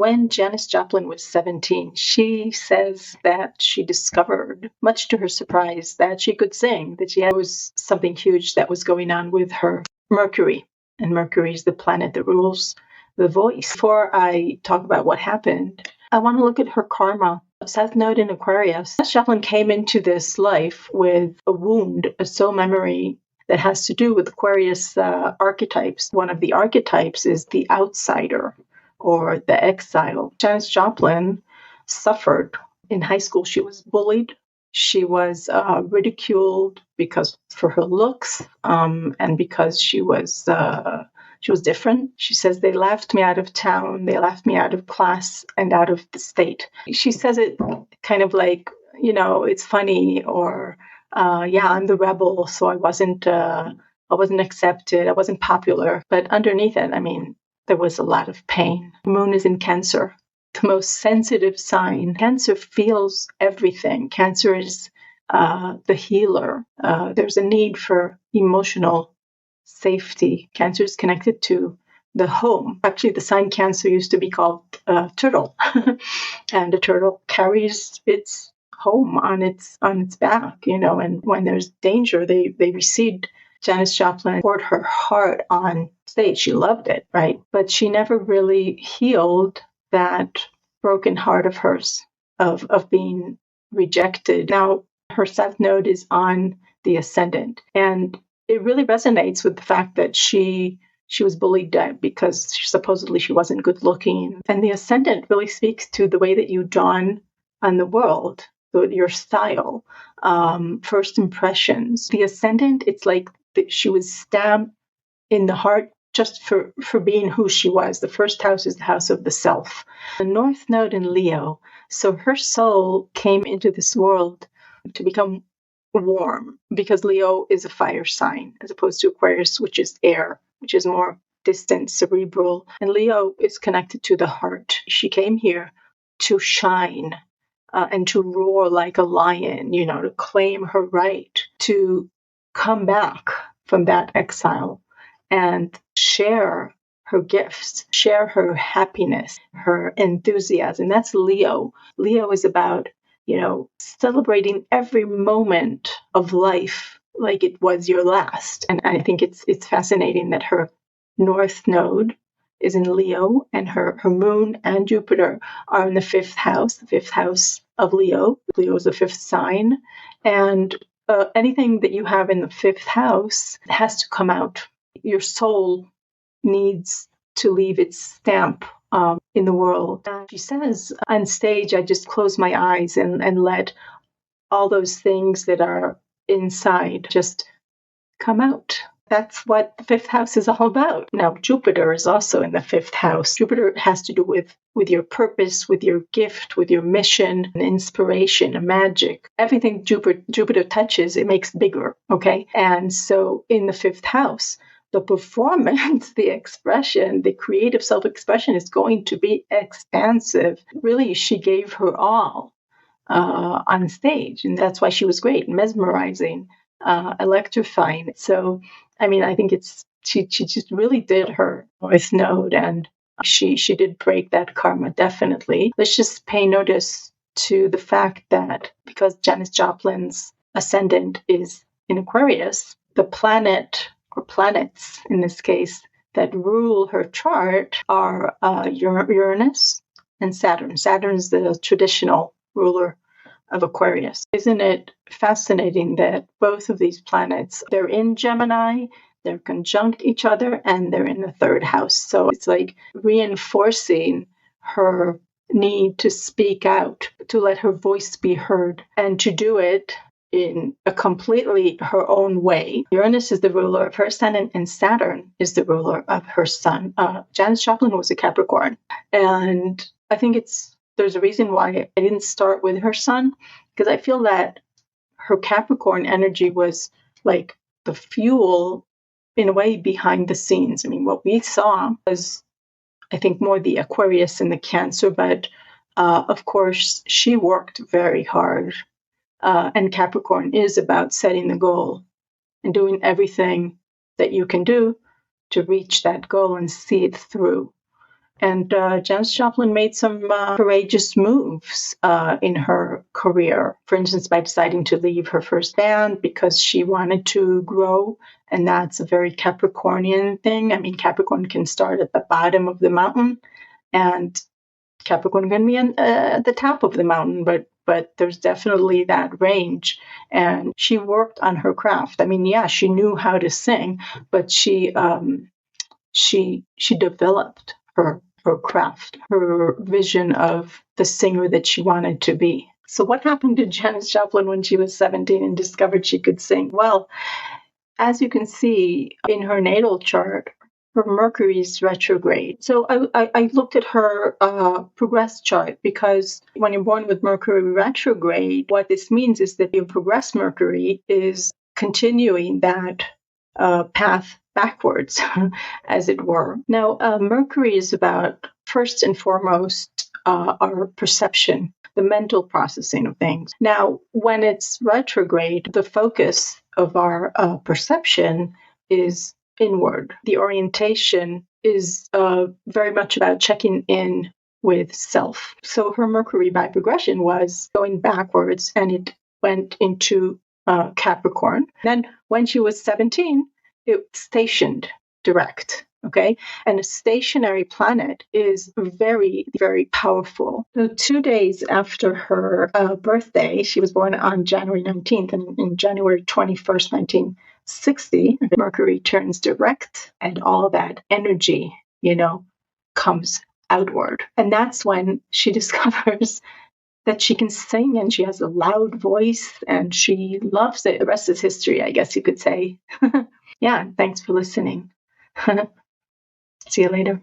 When Janis Joplin was 17, she says that she discovered, much to her surprise, that she could sing, that was something huge that was going on with her Mercury. And Mercury is the planet that rules the voice. Before I talk about what happened, I want to look at her karma. South Node in Aquarius. Janis Joplin came into this life with a wound, a soul memory that has to do with Aquarius archetypes. One of the archetypes is the outsider or the exile. Janis Joplin suffered. In high school, she was bullied. She was ridiculed because for her looks and because she was different. She says, they laughed me out of town, they laughed me out of class and out of the state. She says it kind of like, it's funny, or I'm the rebel, so I wasn't accepted, I wasn't popular. But underneath it, there was a lot of pain. The moon is in Cancer, the most sensitive sign. Cancer feels everything. Cancer is the healer. There's a need for emotional safety. Cancer is connected to the home. Actually, the sign Cancer used to be called turtle, and a turtle carries its home on its back. And when there's danger, they recede. Janis Joplin poured her heart on stage. She loved it, right? But she never really healed that broken heart of hers of being rejected. Now, her South Node is on the Ascendant, and it really resonates with the fact that she was bullied because supposedly she wasn't good looking. And the Ascendant really speaks to the way that you dawn on the world, your style, first impressions. The Ascendant, it's like she was stabbed in the heart just for being who she was. The first house is the house of the self. The North Node in Leo. So her soul came into this world to become warm, because Leo is a fire sign as opposed to Aquarius, which is air, which is more distant, cerebral. And Leo is connected to the heart. She came here to shine and to roar like a lion, to claim her right, to come back from that exile and share her gifts, share her happiness, her enthusiasm. That's Leo. Leo is about celebrating every moment of life like it was your last. And I think it's fascinating that her North Node is in Leo, and her moon and Jupiter are in the fifth house of Leo. Leo is the fifth sign. And anything that you have in the fifth house has to come out. Your soul needs to leave its stamp in the world. She says on stage, I just close my eyes and let all those things that are inside just come out. That's what the fifth house is all about. Now, Jupiter is also in the fifth house. Jupiter has to do with your purpose, with your gift, with your mission, and inspiration, and magic. Everything Jupiter touches, it makes bigger, okay? And so in the fifth house, the performance, the expression, the creative self-expression is going to be expansive. Really, she gave her all on stage, and that's why she was great, mesmerizing, electrifying. So, I think she just really did her North Node, and she did break that karma, definitely. Let's just pay notice to the fact that because Janis Joplin's ascendant is in Aquarius, the planet, or planets in this case, that rule her chart are Uranus and Saturn. Saturn is the traditional ruler of Aquarius. Isn't it fascinating that both of these planets, they're in Gemini, they're conjunct each other, and they're in the third house. So it's like reinforcing her need to speak out, to let her voice be heard, and to do it in a completely her own way. Uranus is the ruler of her sun, and Saturn is the ruler of her sun. Janis Joplin was a Capricorn, and I think there's a reason why I didn't start with her sun, because I feel that her Capricorn energy was like the fuel, in a way, behind the scenes. What we saw was, I think, more the Aquarius and the Cancer, but of course, she worked very hard. And Capricorn is about setting the goal and doing everything that you can do to reach that goal and see it through. And Janis Joplin made some courageous moves in her career. For instance, by deciding to leave her first band because she wanted to grow. And that's a very Capricornian thing. I mean, Capricorn can start at the bottom of the mountain, and Capricorn can be at the top of the mountain, but there's definitely that range. And she worked on her craft. I mean, yeah, she knew how to sing, but she developed her craft, her vision of the singer that she wanted to be. So what happened to Janis Joplin when she was 17 and discovered she could sing? Well, as you can see in her natal chart, her Mercury's retrograde. So I looked at her progress chart, because when you're born with Mercury retrograde, what this means is that your progress Mercury is continuing that path backwards, as it were. Now, Mercury is about, first and foremost, our perception, the mental processing of things. Now, when it's retrograde, the focus of our perception is inward. The orientation is very much about checking in with self. So her Mercury by progression was going backwards, and it went into Capricorn. Then when she was 17, it stationed direct. Okay. And a stationary planet is very, very powerful. So 2 days after her birthday, she was born on January 19th, and in January 21st, 1960, Mercury turns direct, and all that energy, comes outward. And that's when she discovers that she can sing, and she has a loud voice, and she loves it. The rest is history, I guess you could say. Yeah, thanks for listening. See you later.